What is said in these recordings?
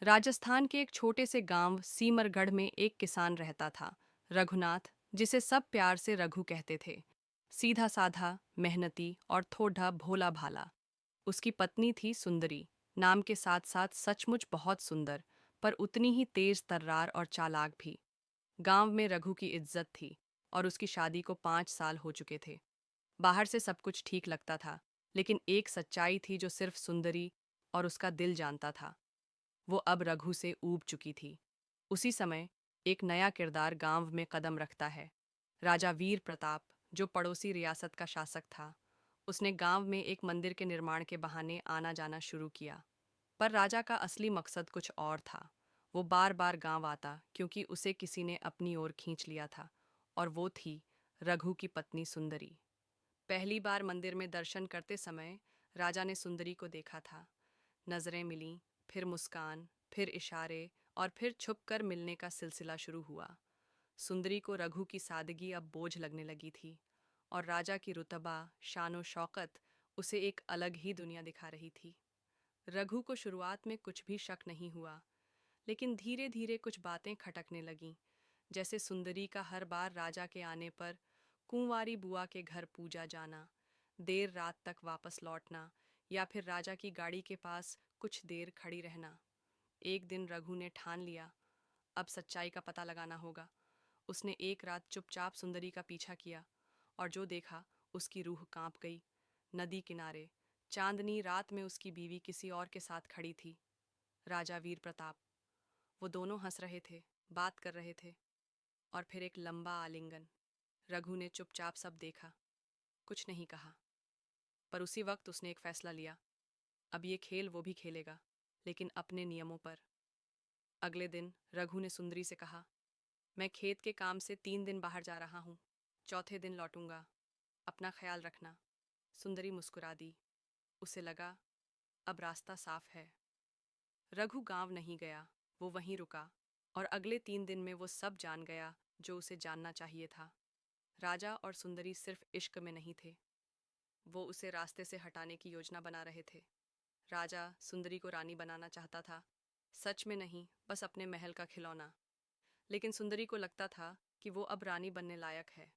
राजस्थान के एक छोटे से गांव सीमरगढ़ में एक किसान रहता था, रघुनाथ, जिसे सब प्यार से रघु कहते थे। सीधा साधा, मेहनती और थोड़ा भोला भाला। उसकी पत्नी थी सुंदरी, नाम के साथ साथ सचमुच बहुत सुंदर, पर उतनी ही तेज तर्रार और चालाक भी। गांव में रघु की इज्जत थी और उसकी शादी को 5 साल हो चुके थे। बाहर से सब कुछ ठीक लगता था, लेकिन एक सच्चाई थी जो सिर्फ सुंदरी और उसका दिल जानता था। वो अब रघु से ऊब चुकी थी। उसी समय एक नया किरदार गांव में कदम रखता है। राजा वीर प्रताप, जो पड़ोसी रियासत का शासक था, उसने गांव में एक मंदिर के निर्माण के बहाने आना जाना शुरू किया। पर राजा का असली मकसद कुछ और था। वो बार बार गांव आता क्योंकि उसे किसी ने अपनी ओर खींच लिया था, और वो थी रघु की पत्नी सुंदरी। पहली बार मंदिर में दर्शन करते समय राजा ने सुंदरी को देखा था। नजरें मिलीं, फिर मुस्कान, फिर इशारे, और फिर छुपकर मिलने का सिलसिला शुरू हुआ। सुंदरी को रघु की सादगी अब बोझ लगने लगी थी, और राजा की रुतबा, शानो शौकत उसे एक अलग ही दुनिया दिखा रही थी। रघु को शुरुआत में कुछ भी शक नहीं हुआ, लेकिन धीरे धीरे कुछ बातें खटकने लगीं, जैसे सुंदरी का हर बार राजा के आने पर कुंवारी बुआ के घर पूजा जाना, देर रात तक वापस लौटना, या फिर राजा की गाड़ी के पास कुछ देर खड़ी रहना। एक दिन रघु ने ठान लिया, अब सच्चाई का पता लगाना होगा। उसने एक रात चुपचाप सुंदरी का पीछा किया, और जो देखा उसकी रूह कांप गई। नदी किनारे चांदनी रात में उसकी बीवी किसी और के साथ खड़ी थी। राजा वीर प्रताप। वो दोनों हंस रहे थे, बात कर रहे थे, और फिर एक लंबा आलिंगन। रघु ने चुपचाप सब देखा, कुछ नहीं कहा। पर उसी वक्त उसने एक फैसला लिया। अब ये खेल वो भी खेलेगा, लेकिन अपने नियमों पर। अगले दिन रघु ने सुंदरी से कहा, मैं खेत के काम से 3 दिन बाहर जा रहा हूँ, चौथे दिन लौटूंगा, अपना ख्याल रखना। सुंदरी मुस्कुरा दी। उसे लगा अब रास्ता साफ है। रघु गांव नहीं गया, वो वहीं रुका, और अगले 3 दिन में वो सब जान गया जो उसे जानना चाहिए था। राजा और सुंदरी सिर्फ इश्क में नहीं थे, वो उसे रास्ते से हटाने की योजना बना रहे थे। राजा सुंदरी को रानी बनाना चाहता था, सच में नहीं, बस अपने महल का खिलौना। लेकिन सुंदरी को लगता था कि वो अब रानी बनने लायक है।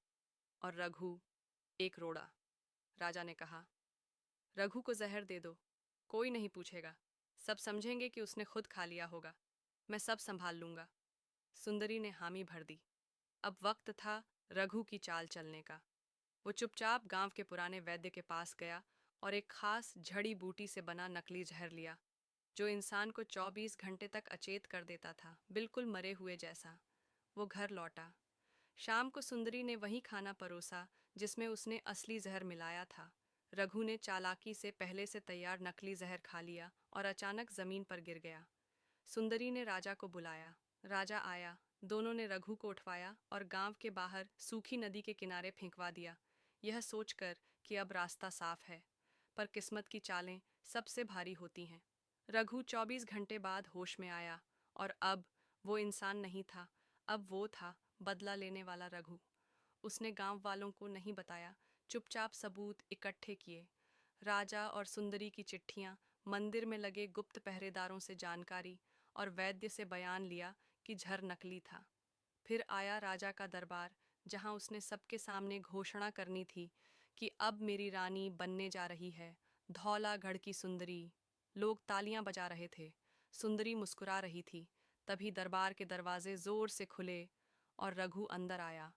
और रघु एक रोड़ा। राजा ने कहा, रघु को जहर दे दो, कोई नहीं पूछेगा, सब समझेंगे कि उसने खुद खा लिया होगा, मैं सब संभाल लूंगा। सुंदरी ने हामी भर दी। अब वक्त था रघु की चाल चलने का। वो चुपचाप गांव के पुराने वैद्य के पास गया और एक खास जड़ी बूटी से बना नकली जहर लिया, जो इंसान को 24 घंटे तक अचेत कर देता था, बिल्कुल मरे हुए जैसा। वो घर लौटा। शाम को सुंदरी ने वही खाना परोसा जिसमें उसने असली जहर मिलाया था। रघु ने चालाकी से पहले से तैयार नकली जहर खा लिया और अचानक जमीन पर गिर गया। सुंदरी ने राजा को बुलाया। राजा आया। दोनों ने रघु को उठवाया और गांव के बाहर सूखी नदी के किनारे फेंकवा दिया, यह सोचकर कि अब रास्ता साफ है। पर किस्मत की चालें सबसे भारी होती हैं। रघु 24 घंटे बाद होश में आया, और अब वो इंसान नहीं था, अब वो था बदला लेने वाला रघु। उसने गांव वालों को नहीं बताया, चुपचाप सबूत इकट्ठे किए। राजा और सुंदरी की चिट्ठियां, मंदिर में लगे गुप्त पहरेदारों से जानकारी, और वैद्य से बयान लिया कि झर नकली था। फिर आया राजा का दरबार, जहां उसने सबके सामने घोषणा करनी थी कि अब मेरी रानी बनने जा रही है, धौलागढ़ की सुंदरी। लोग तालियां बजा रहे थे, सुंदरी मुस्कुरा रही थी। तभी दरबार के दरवाजे जोर से खुले और रघु अंदर आया,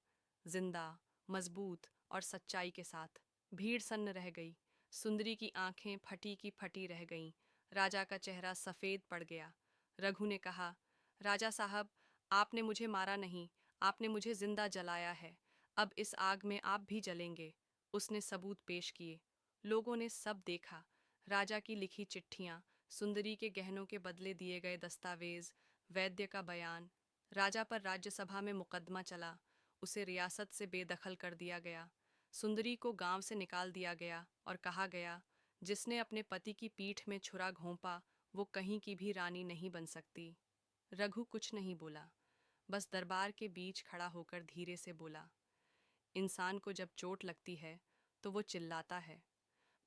जिंदा, मजबूत और सच्चाई के साथ। भीड़ सन्न रह गई। सुंदरी की आंखें फटी की फटी रह गईं। राजा का चेहरा सफेद पड़ गया। रघु ने कहा, राजा साहब, आपने मुझे मारा नहीं, आपने मुझे जिंदा जलाया है। अब इस आग में आप भी जलेंगे। उसने सबूत पेश किए। लोगों ने सब देखा। राजा की लिखी चिट्ठियां, सुंदरी के गहनों के बदले दिए गए दस्तावेज, वैद्य का बयान। राजा पर राज्यसभा में मुकदमा चला। उसे रियासत से बेदखल कर दिया गया। सुंदरी को गांव से निकाल दिया गया और कहा गया, जिसने अपने पति की पीठ में छुरा घोंपा, वो कहीं की भी रानी नहीं बन सकती। रघु कुछ नहीं बोला, बस दरबार के बीच खड़ा होकर धीरे से बोला, इंसान को जब चोट लगती है तो वो चिल्लाता है,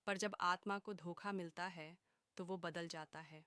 पर जब आत्मा को धोखा मिलता है तो वो बदल जाता है।